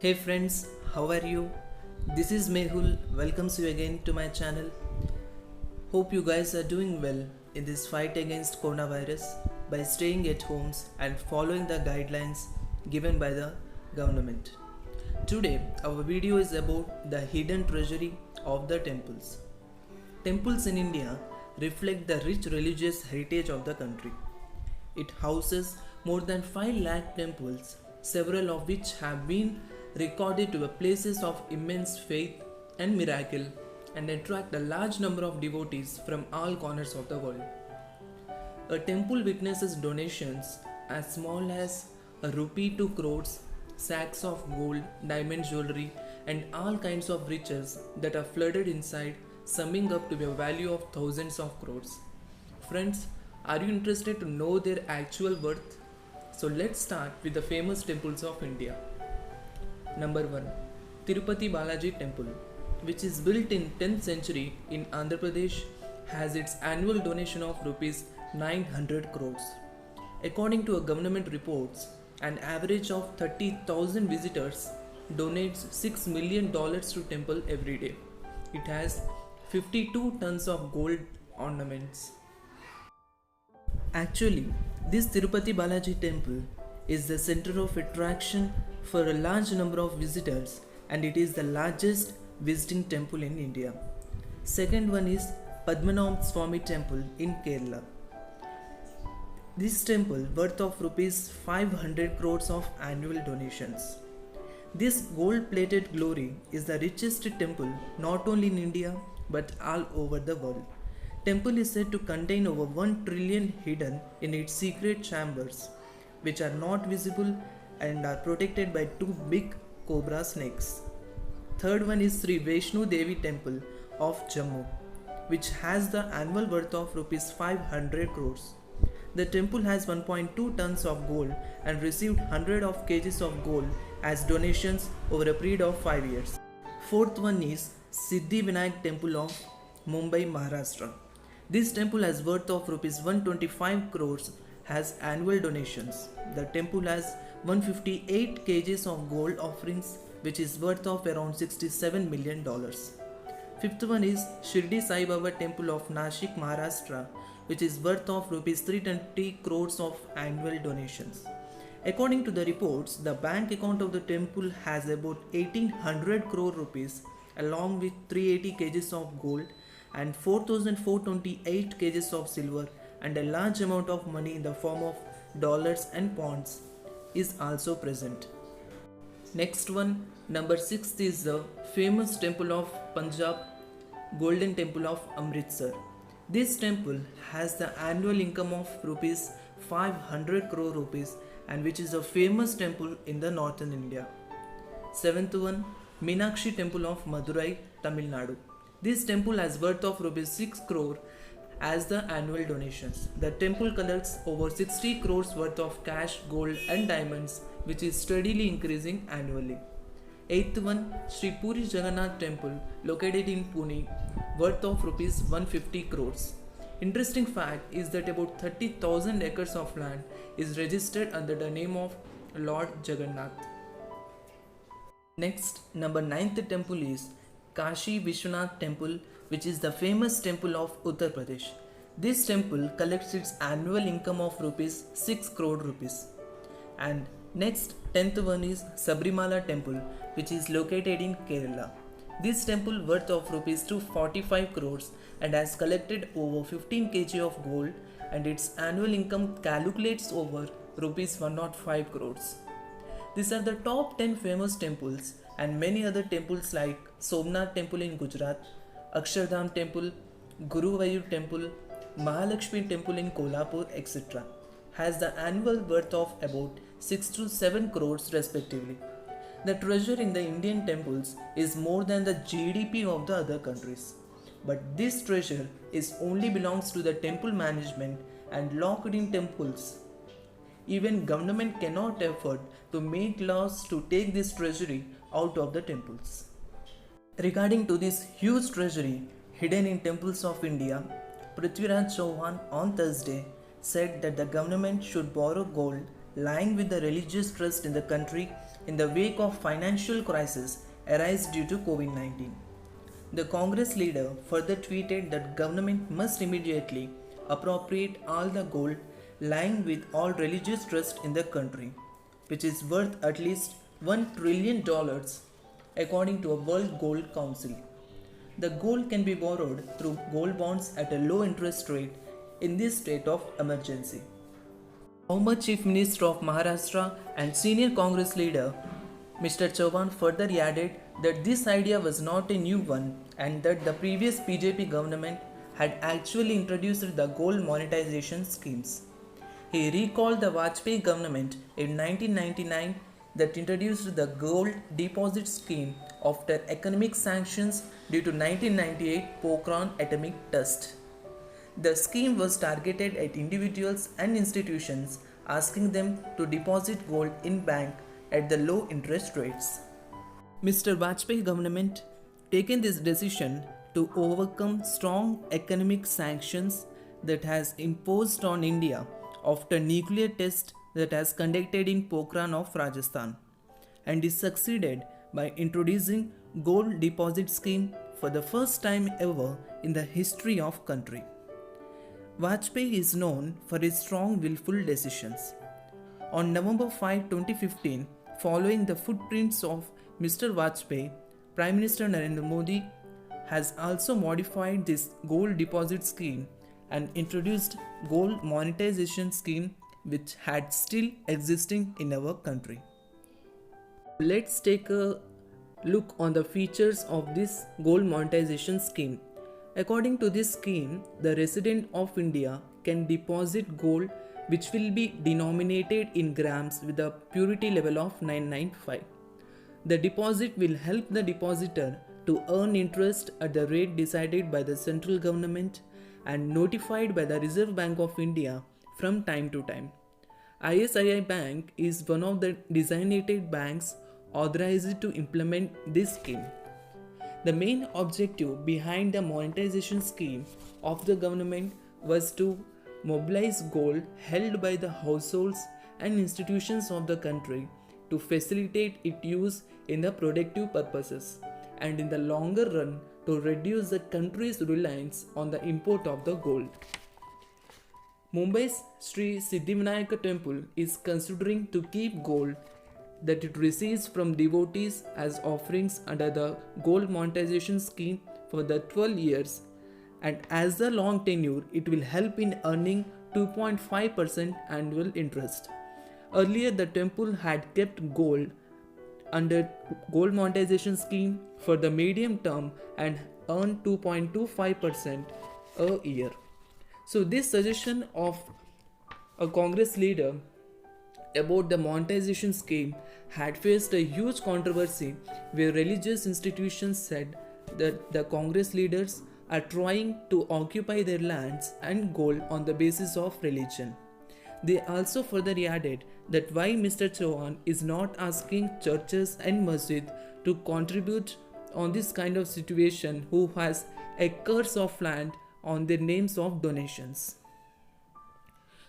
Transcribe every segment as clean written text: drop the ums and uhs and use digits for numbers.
Hey friends, how are you? This is Mehul, welcomes you again to my channel. Hope you guys are doing well in this fight against coronavirus by staying at homes and following the guidelines given by the government. Today, our video is about the hidden treasury of the temples. Temples in India reflect the rich religious heritage of the country. It houses more than 5 lakh temples, several of which have been recorded to be places of immense faith and miracle and attract a large number of devotees from all corners of the world. A temple witnesses donations as small as a rupee to crores, sacks of gold, diamond jewelry, and all kinds of riches that are flooded inside, summing up to a value of thousands of crores. Friends, are you interested to know their actual worth? So let's start with the famous temples of India. Number 1. Tirupati Balaji Temple, which is built in 10th century in Andhra Pradesh, has its annual donation of rupees 900 crores. According to a government reports, an average of 30,000 visitors donates $6 million to temple every day. It has 52 tons of gold ornaments. Actually, this Tirupati Balaji temple is the center of attraction for a large number of visitors and it is the largest visiting temple in India. Second one is Padmanabh Swami temple in Kerala. This temple worth of rupees 500 crores of annual donations. This gold plated glory is the richest temple not only in India but all over the world. Temple is said to contain over 1 trillion hidden in its secret chambers, which are not visible and are protected by 2 big cobra snakes. Third one is Sri Vaishno Devi Temple of Jammu, which has the annual worth of rupees 500 crores. The temple has 1.2 tons of gold and received 100 of kgs of gold as donations over a period of 5 years. Fourth one is Siddhi Vinayak Temple of Mumbai, Maharashtra. This temple has worth of rupees 125 crores has annual donations. The temple has 158 kgs of gold offerings which is worth of around $67 million. Fifth one is Shirdi Sai Baba Temple of Nashik, Maharashtra, which is worth of rupees 320 crores of annual donations. According to the reports, the bank account of the temple has about 1800 crore rupees along with 380 kgs of gold and 4428 kgs of silver and a large amount of money in the form of dollars and pounds is also present. Next one, number 6 is the famous temple of Punjab, Golden Temple of Amritsar. This temple has the annual income of rupees 500 crore rupees and which is a famous temple in the northern India. Seventh one, Meenakshi Temple of Madurai, Tamil Nadu. This temple has worth of rupees 6 crore as the annual donations. The temple collects over 60 crores worth of cash, gold and diamonds which is steadily increasing annually. Eighth one, Sri Puri Jagannath Temple located in Pune, worth of rupees 150 crores. Interesting fact is that about 30,000 acres of land is registered under the name of Lord Jagannath. Next, number 9th temple is Kashi Vishwanath Temple, which is the famous temple of Uttar Pradesh. This temple collects its annual income of rupees 6 crore rupees. And next, 10th one is Sabrimala Temple, which is located in Kerala. This temple worth of rupees 245 crores and has collected over 15 kg of gold and its annual income calculates over rupees 105 crores. These are the top 10 famous temples and many other temples like Somnath Temple in Gujarat, Akshardham Temple, Guruvayur Temple, Mahalakshmi Temple in Kolhapur, etc. has the annual worth of about 6 to 7 crores respectively. The treasure in the Indian temples is more than the GDP of the other countries. But this treasure is only belongs to the temple management and locked in temples. Even government cannot afford to make laws to take this treasury out of the temples. Regarding to this huge treasury hidden in temples of India, Prithviraj Chauhan on Thursday said that the government should borrow gold lying with the religious trust in the country in the wake of financial crisis arise due to COVID-19. The Congress leader further tweeted that government must immediately appropriate all the gold lying with all religious trust in the country, which is worth at least $1 trillion according to a World Gold Council. The gold can be borrowed through gold bonds at a low interest rate in this state of emergency. Former Chief Minister of Maharashtra and senior Congress leader Mr. Chauhan further added that this idea was not a new one and that the previous BJP government had actually introduced the gold monetization schemes. He recalled the Vajpayee government in 1999 that introduced the gold deposit scheme after economic sanctions due to 1998 Pokhran atomic test. The scheme was targeted at individuals and institutions, asking them to deposit gold in bank at the low interest rates. Mr. Vajpayee government taken this decision to overcome strong economic sanctions that has imposed on India after nuclear test that has conducted in Pokhran of Rajasthan, and is succeeded by introducing gold deposit scheme for the first time ever in the history of country. Vajpayee is known for his strong willful decisions. On November 5, 2015, following the footprints of Mr. Vajpayee, Prime Minister Narendra Modi has also modified this gold deposit scheme and introduced gold monetization scheme which had still existing in our country. Let's take a look on the features of this gold monetization scheme. According to this scheme, the resident of India can deposit gold which will be denominated in grams with a purity level of 995. The deposit will help the depositor to earn interest at the rate decided by the central government and notified by the Reserve Bank of India from time to time. ISII Bank is one of the designated banks authorized to implement this scheme. The main objective behind the monetization scheme of the government was to mobilize gold held by the households and institutions of the country to facilitate its use in the productive purposes, and in the longer run to reduce the country's reliance on the import of the gold. Mumbai's Sri Siddhivinayaka temple is considering to keep gold that it receives from devotees as offerings under the gold monetization scheme for the 12 years, and as a long tenure it will help in earning 2.5% annual interest. Earlier the temple had kept gold under gold monetization scheme for the medium term and earned 2.25% a year. So this suggestion of a Congress leader about the monetization scheme had faced a huge controversy where religious institutions said that the Congress leaders are trying to occupy their lands and gold on the basis of religion. They also further added that why Mr. Chauhan is not asking churches and masjid to contribute on this kind of situation who has acres of land on their names of donations.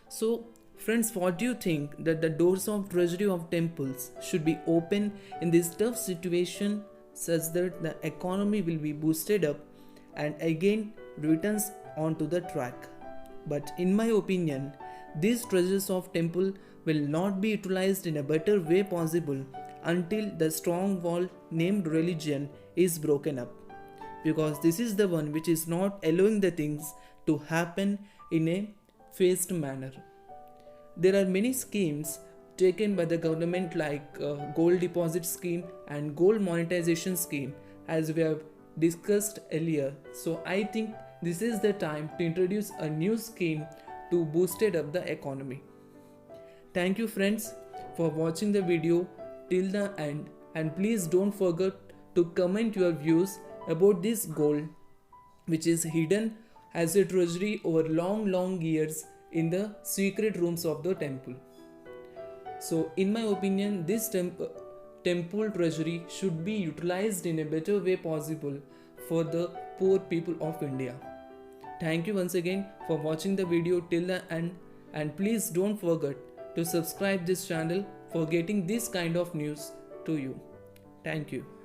So friends, what do you think, that the doors of treasury of temples should be open in this tough situation such that the economy will be boosted up and again returns onto the track? But in my opinion, these treasures of temple will not be utilized in a better way possible until the strong wall named religion is broken up, because this is the one which is not allowing the things to happen in a phased manner. There are many schemes taken by the government like gold deposit scheme and gold monetization scheme, as we have discussed earlier. So I think this is the time to introduce a new scheme to boost up the economy. Thank you friends for watching the video till the end, and please don't forget to comment your views about this gold which is hidden as a treasury over long years in the secret rooms of the temple. So in my opinion, this temple treasury should be utilized in a better way possible for the poor people of India. Thank you once again for watching the video till the end, and please don't forget to subscribe this channel for getting this kind of news to you. Thank you.